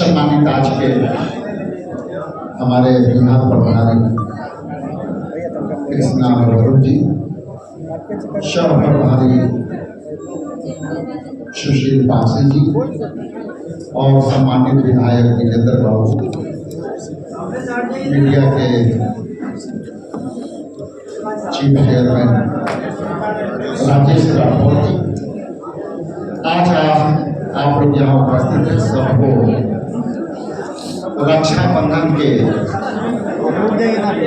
सम्मानित आज के हमारे बिहार प्रभारी कृष्णा वरुण जी, सह प्रभारी सुशील पासी जी और सम्मानित विधायक विजेंद्र बाबू, मीडिया के चीफ चेयरमैन राजेश राठौर जी, आज आप लोग यहाँ उपस्थित हैं। सबको रक्षाबंधन के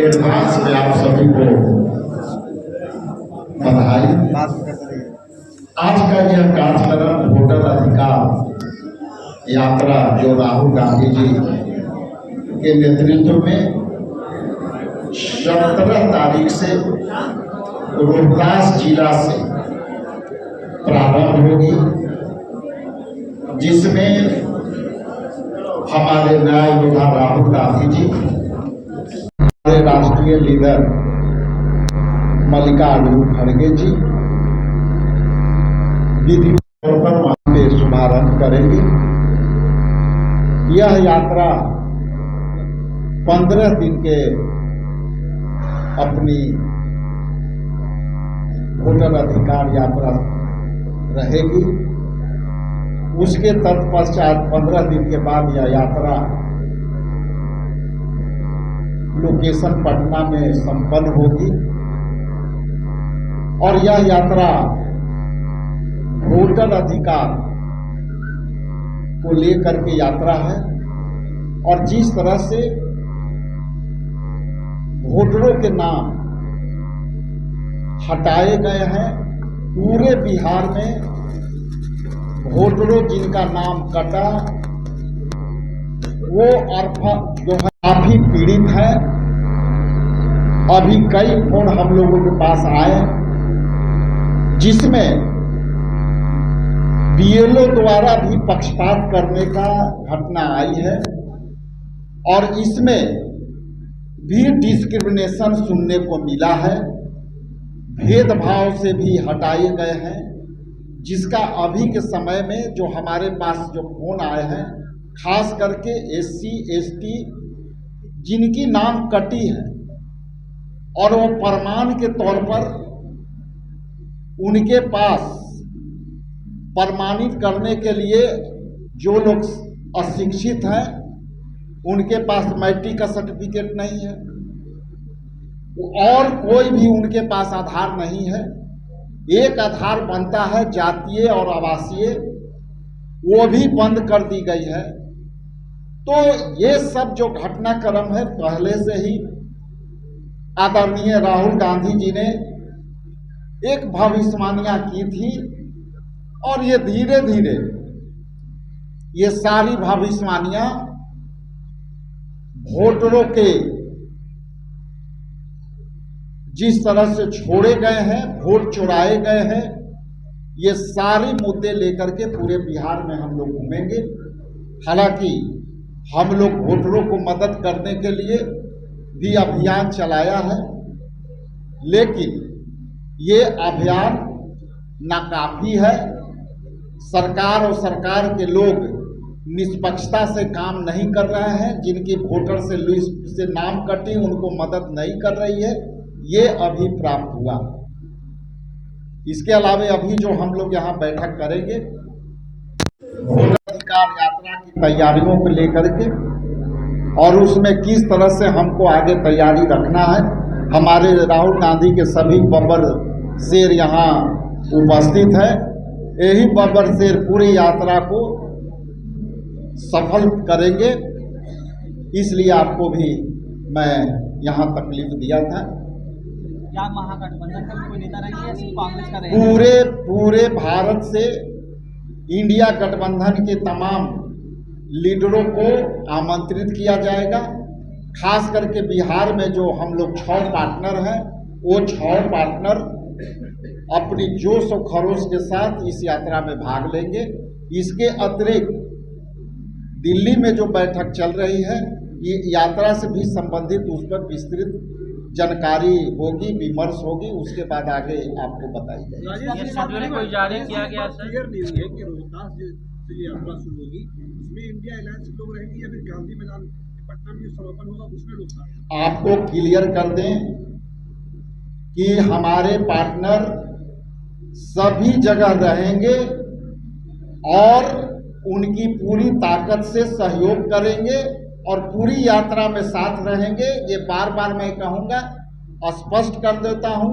एडवांस में आप सभी को बधाई। आज का यह कार्यक्रम वोटर अधिकार यात्रा जो राहुल गांधी जी के नेतृत्व में 17 तारीख से रोहतास जिला से प्रारंभ होगी, जिसमें हमारे न्याय योद्धा राहुल गांधी जी, हमारे राष्ट्रीय लीडर मल्लिकार्जुन खड़गे जी विधि तौर पर वहां पे शुभारंभ करेंगे। यह यात्रा 15 दिन के अपनी वोटर अधिकार यात्रा रहेगी। उसके तत्पश्चात 15 दिन के बाद यह यात्रा लोकेशन पटना में संपन्न होगी और यह यात्रा वोटर अधिकार को लेकर के यात्रा है। और जिस तरह से वोटरों के नाम हटाए गए हैं, पूरे बिहार में वोटरों जिनका नाम कटा वो जो है काफी पीड़ित है। अभी कई फोन हम लोगों के पास आए जिसमें बीएलओ द्वारा भी पक्षपात करने का घटना आई है और इसमें भी डिस्क्रिमिनेशन सुनने को मिला है, भेदभाव से भी हटाए गए हैं। जिसका अभी के समय में जो हमारे पास जो फोन आए हैं, खास करके SC ST जिनकी नाम कटी है और वो प्रमाण के तौर पर उनके पास प्रमाणित करने के लिए जो लोग अशिक्षित हैं उनके पास मैट्रिक का सर्टिफिकेट नहीं है और कोई भी उनके पास आधार नहीं है। एक आधार बनता है जातीय और आवासीय, वो भी बंद कर दी गई है। तो ये सब जो घटनाक्रम है पहले से ही आदरणीय राहुल गांधी जी ने एक भविष्यवाणियां की थी और ये धीरे धीरे ये सारी भविष्यवाणियां वोटरों के जिस तरह से छोड़े गए हैं, वोट चुराए गए हैं, ये सारे मुद्दे लेकर के पूरे बिहार में हम लोग घूमेंगे। हालांकि हम लोग वोटरों को मदद करने के लिए भी अभियान चलाया है, लेकिन ये अभियान नाकाफी है। सरकार और सरकार के लोग निष्पक्षता से काम नहीं कर रहे हैं। जिनकी वोटर से लिस्ट से नाम कटी उनको मदद नहीं कर रही है, ये अभी प्राप्त हुआ। इसके अलावा अभी जो हम लोग यहाँ बैठक करेंगे वोटर अधिकार यात्रा की तैयारियों को लेकर के और उसमें किस तरह से हमको आगे तैयारी रखना है। हमारे राहुल गांधी के सभी बब्बर शेर यहाँ उपस्थित है। यही बब्बर शेर पूरी यात्रा को सफल करेंगे, इसलिए आपको भी मैं यहाँ तकलीफ दिया था। क्या महागठबंधन का कोई नेता रहेगा या सिर्फ कांग्रेस का रहेगा? पूरे भारत से इंडिया गठबंधन के तमाम लीडरों को आमंत्रित किया जाएगा। खास करके बिहार में जो हम लोग 6 पार्टनर हैं, वो 6 पार्टनर अपनी जोश और खरोश के साथ इस यात्रा में भाग लेंगे। इसके अतिरिक्त दिल्ली में जो बैठक चल रही है, ये यात्रा से भी संबंधित उस पर विस्तृत जानकारी होगी, विमर्श होगी, उसके बाद आगे आपको बताई जाएगी। कोई जारी किया गया सर? क्लियर नहीं हुई है कि रोहतास से यात्रा शुरू होगी, इसमें इंडिया अलायंस के लोग रहेंगे या फिर गांधी मैदान पटना में जो समापन होगा उसमें लोग शामिल? आपको क्लियर कर दें कि हमारे पार्टनर सभी जगह रहेंगे और उनकी पूरी ताकत से सहयोग करेंगे और पूरी यात्रा में साथ रहेंगे। ये बार बार मैं कहूँगा, स्पष्ट कर देता हूँ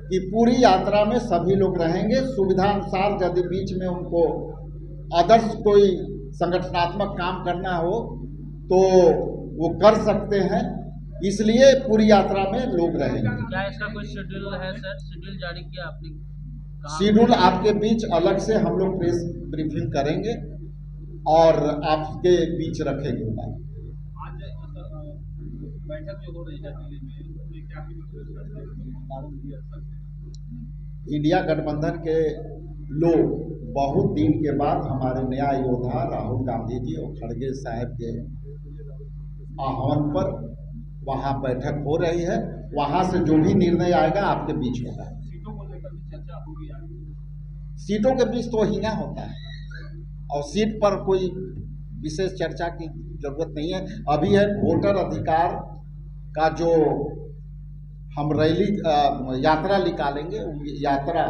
कि पूरी यात्रा में सभी लोग रहेंगे। सुविधा अनुसार यदि बीच में उनको आदर्श कोई संगठनात्मक काम करना हो तो वो कर सकते हैं, इसलिए पूरी यात्रा में लोग रहेंगे। क्या इसका कोई शेड्यूल है सर? शेड्यूल जारी किया आपने? शेड्यूल आपके बीच अलग से हम लोग प्रेस ब्रीफिंग करेंगे और आपके बीच रखेंगे बात। आज बैठक जो हो रही है दिल्ली में उसमें क्या इंडिया गठबंधन के लोग बहुत दिन के बाद हमारे नया योद्धा राहुल गांधी जी और खड़गे साहब के आह्वान पर वहाँ बैठक हो रही है। वहाँ से जो भी निर्णय आएगा आपके बीच होगा। सीटों को लेकर भी चर्चा होगी आज? सीटों के बीच तो हिंगा होता है और सीट पर कोई विशेष चर्चा की जरूरत नहीं है। अभी है वोटर अधिकार का जो हम रैली यात्रा निकालेंगे, यात्रा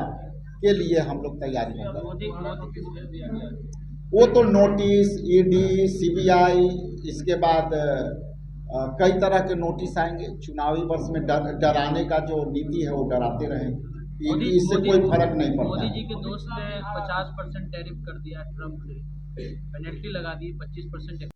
के लिए हम लोग तैयारी कर रहे हैं। वो तो नोटिस, ईडी, सीबीआई, इसके बाद कई तरह के नोटिस आएंगे। चुनावी वर्ष में डराने का जो नीति है वो डराते रहेंगे, इससे कोई फर्क नहीं पड़ता। मोदी जी के दोस्त ने 50% टैरिफ कर दिया, ट्रम्प ने पेनल्टी लगा दी 25%।